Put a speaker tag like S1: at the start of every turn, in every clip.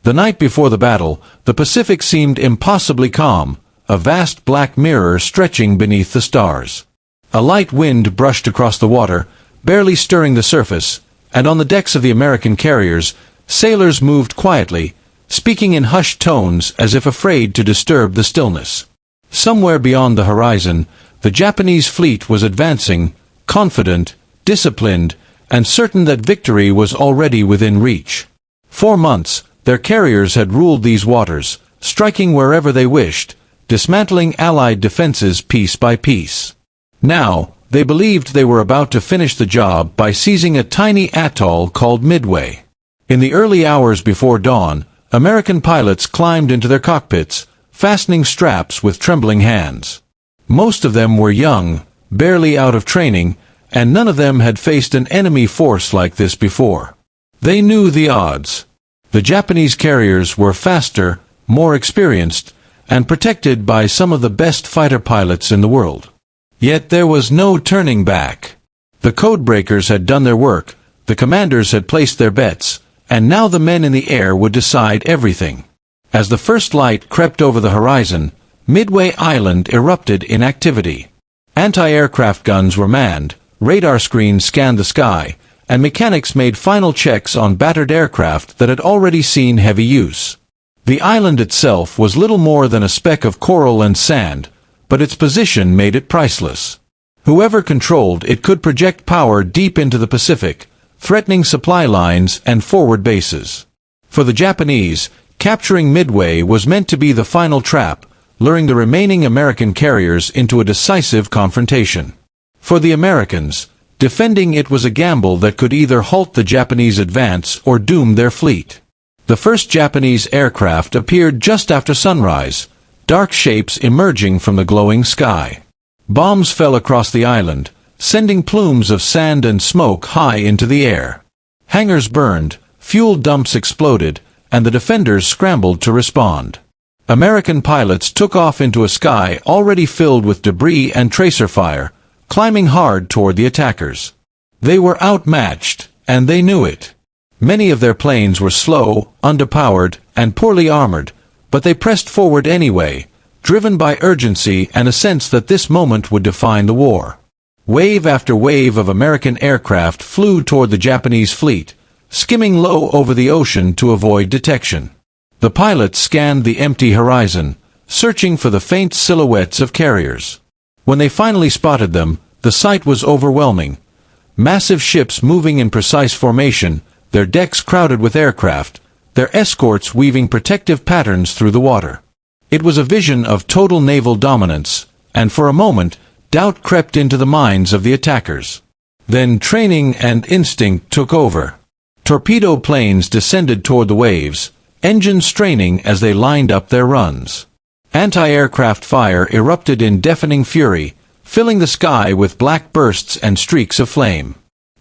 S1: The night before the battle, the Pacific seemed impossibly calm, a vast black mirror stretching beneath the stars. A light wind brushed across the water, barely stirring the surface, and on the decks of the American carriers, sailors moved quietly, speaking in hushed tones as if afraid to disturb the stillness. Somewhere beyond the horizon, the Japanese fleet was advancing, confident, disciplined, and certain that victory was already within reach. 4 months, their carriers had ruled these waters, striking wherever they wished, dismantling Allied defenses piece by piece. Now, they believed they were about to finish the job by seizing a tiny atoll called Midway. In the early hours before dawn, American pilots climbed into their cockpits, fastening straps with trembling hands. Most of them were young, barely out of training, and none of them had faced an enemy force like this before. They knew the odds. The Japanese carriers were faster, more experienced, and protected by some of the best fighter pilots in the world. Yet there was no turning back. The codebreakers had done their work, the commanders had placed their bets, and now the men in the air would decide everything. As the first light crept over the horizon, Midway Island erupted in activity. Anti-aircraft guns were manned, radar screens scanned the sky, and mechanics made final checks on battered aircraft that had already seen heavy use. The island itself was little more than a speck of coral and sand, but its position made it priceless. Whoever controlled it could project power deep into the Pacific, threatening supply lines and forward bases. For the Japanese, capturing Midway was meant to be the final trap, luring the remaining American carriers into a decisive confrontation. For the Americans, defending it was a gamble that could either halt the Japanese advance or doom their fleet. The first Japanese aircraft appeared just after sunrise, dark shapes emerging from the glowing sky. Bombs fell across the island, sending plumes of sand and smoke high into the air. Hangars burned, fuel dumps exploded, and the defenders scrambled to respond. American pilots took off into a sky already filled with debris and tracer fire, climbing hard toward the attackers. They were outmatched, and they knew it. Many of their planes were slow, underpowered, and poorly armored, but they pressed forward anyway, driven by urgency and a sense that this moment would define the war. Wave after wave of American aircraft flew toward the Japanese fleet, skimming low over the ocean to avoid detection. The pilots scanned the empty horizon, searching for the faint silhouettes of carriers. When they finally spotted them, the sight was overwhelming. Massive ships moving in precise formation, their decks crowded with aircraft, their escorts weaving protective patterns through the water. It was a vision of total naval dominance, and for a moment, doubt crept into the minds of the attackers. Then training and instinct took over. Torpedo planes descended toward the waves, engines straining as they lined up their runs. Anti-aircraft fire erupted in deafening fury, filling the sky with black bursts and streaks of flame.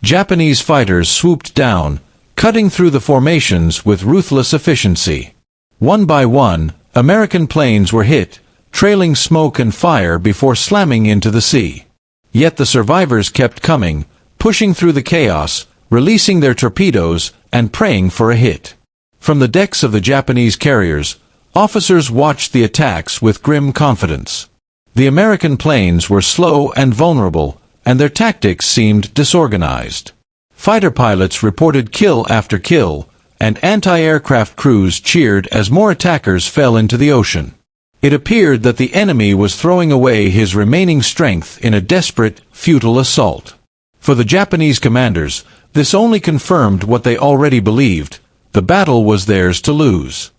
S1: Japanese fighters swooped down, cutting through the formations with ruthless efficiency. One by one, American planes were hit, trailing smoke and fire before slamming into the sea. Yet the survivors kept coming, pushing through the chaos, releasing their torpedoes, and praying for a hit. From the decks of the Japanese carriers, officers watched the attacks with grim confidence. The American planes were slow and vulnerable, and their tactics seemed disorganized. Fighter pilots reported kill after kill, and anti-aircraft crews cheered as more attackers fell into the ocean. It appeared that the enemy was throwing away his remaining strength in a desperate, futile assault. For the Japanese commanders, this only confirmed what they already believed: the battle was theirs to lose.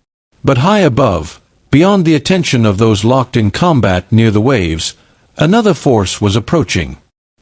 S1: But high above, beyond the attention of those locked in combat near the waves, another force was approaching.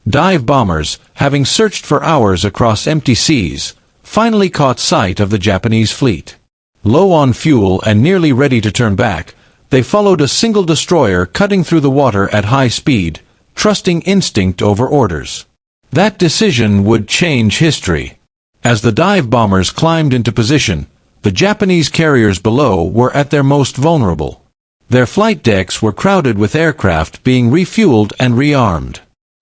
S1: Dive bombers, having searched for hours across empty seas, finally caught sight of the Japanese fleet. Low on fuel and nearly ready to turn back, they followed a single destroyer cutting through the water at high speed, trusting instinct over orders. That decision would change history. As the dive bombers climbed into position, the Japanese carriers below were at their most vulnerable. Their flight decks were crowded with aircraft being refueled and rearmed.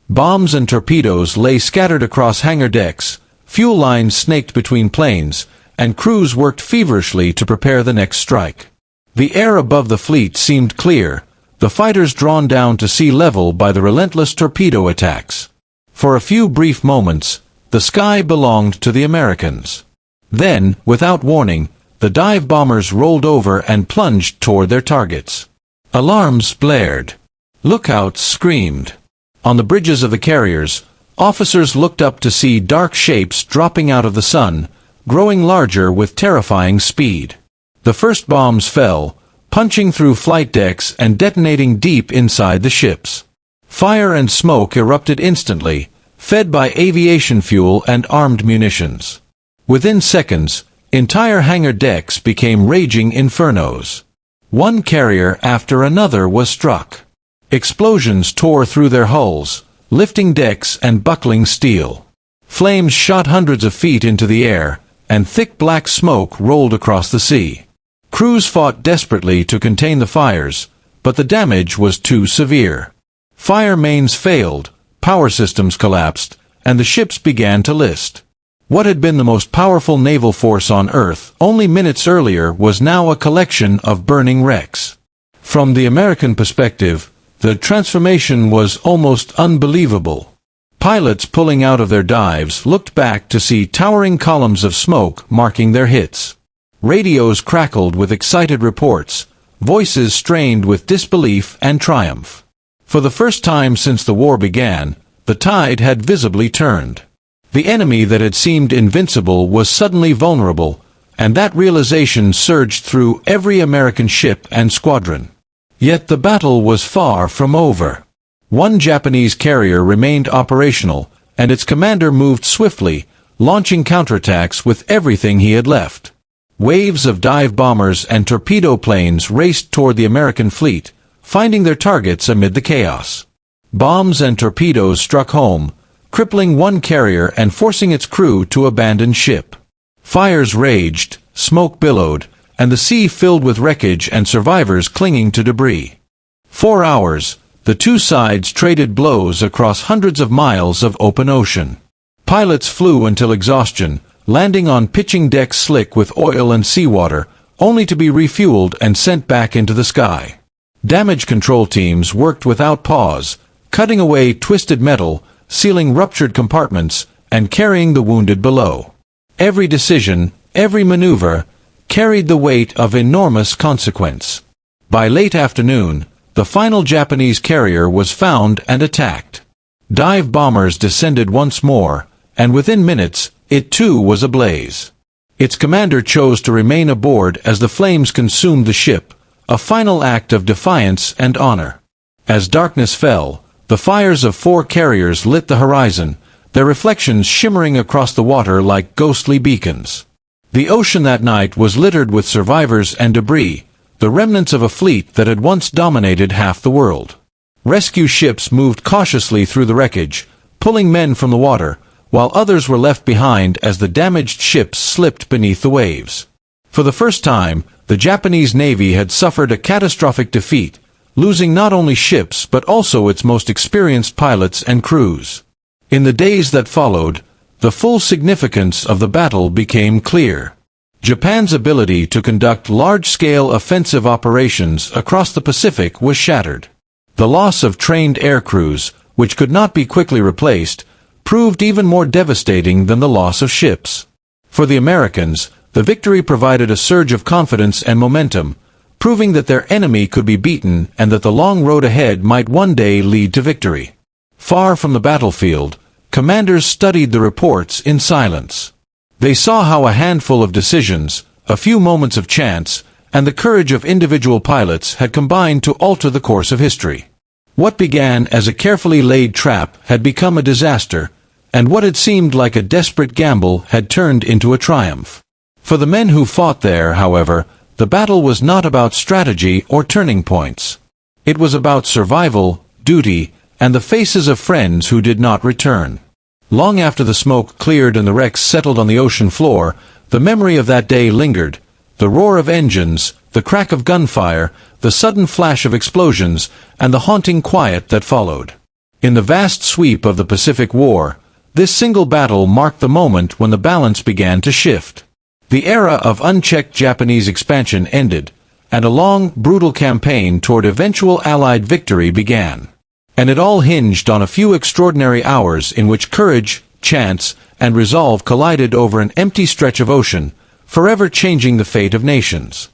S1: Bombs and torpedoes lay scattered across hangar decks, fuel lines snaked between planes, and crews worked feverishly to prepare the next strike. The air above the fleet seemed clear, the fighters drawn down to sea level by the relentless torpedo attacks. For a few brief moments, the sky belonged to the Americans. Then, without warning, the dive bombers rolled over and plunged toward their targets. Alarms blared. Lookouts screamed. On the bridges of the carriers, officers looked up to see dark shapes dropping out of the sun, growing larger with terrifying speed. The first bombs fell, punching through flight decks and detonating deep inside the ships. Fire and smoke erupted instantly, fed by aviation fuel and armed munitions. Within seconds, entire hangar decks became raging infernos. One carrier after another was struck. Explosions tore through their hulls, lifting decks and buckling steel. Flames shot hundreds of feet into the air, and thick black smoke rolled across the sea. Crews fought desperately to contain the fires, but the damage was too severe. Fire mains failed, power systems collapsed, and the ships began to list. What had been the most powerful naval force on Earth only minutes earlier was now a collection of burning wrecks. From the American perspective, the transformation was almost unbelievable. Pilots pulling out of their dives looked back to see towering columns of smoke marking their hits. Radios crackled with excited reports, voices strained with disbelief and triumph. For the first time since the war began, the tide had visibly turned. The enemy that had seemed invincible was suddenly vulnerable, and that realization surged through every American ship and squadron. Yet the battle was far from over. One Japanese carrier remained operational, and its commander moved swiftly, launching counterattacks with everything he had left. Waves of dive bombers and torpedo planes raced toward the American fleet, finding their targets amid the chaos. Bombs and torpedoes struck home, crippling one carrier and forcing its crew to abandon ship. Fires raged, smoke billowed, and the sea filled with wreckage and survivors clinging to debris. 4 hours, the two sides traded blows across hundreds of miles of open ocean. Pilots flew until exhaustion, landing on pitching decks slick with oil and seawater, only to be refueled and sent back into the sky. Damage control teams worked without pause, cutting away twisted metal, sealing ruptured compartments, and carrying the wounded below. Every decision, every maneuver, carried the weight of enormous consequence. By late afternoon, the final Japanese carrier was found and attacked. Dive bombers descended once more, and within minutes, it too was ablaze. Its commander chose to remain aboard as the flames consumed the ship, a final act of defiance and honor. As darkness fell, the fires of 4 carriers lit the horizon, their reflections shimmering across the water like ghostly beacons. The ocean that night was littered with survivors and debris, the remnants of a fleet that had once dominated half the world. Rescue ships moved cautiously through the wreckage, pulling men from the water, while others were left behind as the damaged ships slipped beneath the waves. For the first time, the Japanese Navy had suffered a catastrophic defeat, losing not only ships but also its most experienced pilots and crews. In the days that followed, the full significance of the battle became clear. Japan's ability to conduct large-scale offensive operations across the Pacific was shattered. The loss of trained air crews, which could not be quickly replaced, proved even more devastating than the loss of ships. For the Americans, the victory provided a surge of confidence and momentum, proving that their enemy could be beaten and that the long road ahead might one day lead to victory. Far from the battlefield, commanders studied the reports in silence. They saw how a handful of decisions, a few moments of chance, and the courage of individual pilots had combined to alter the course of history. What began as a carefully laid trap had become a disaster, and what had seemed like a desperate gamble had turned into a triumph. For the men who fought there, however, the battle was not about strategy or turning points. It was about survival, duty, and the faces of friends who did not return. Long after the smoke cleared and the wrecks settled on the ocean floor, the memory of that day lingered, the roar of engines, the crack of gunfire, the sudden flash of explosions, and the haunting quiet that followed. In the vast sweep of the Pacific War, this single battle marked the moment when the balance began to shift. The era of unchecked Japanese expansion ended, and a long, brutal campaign toward eventual Allied victory began. And it all hinged on a few extraordinary hours in which courage, chance, and resolve collided over an empty stretch of ocean, forever changing the fate of nations.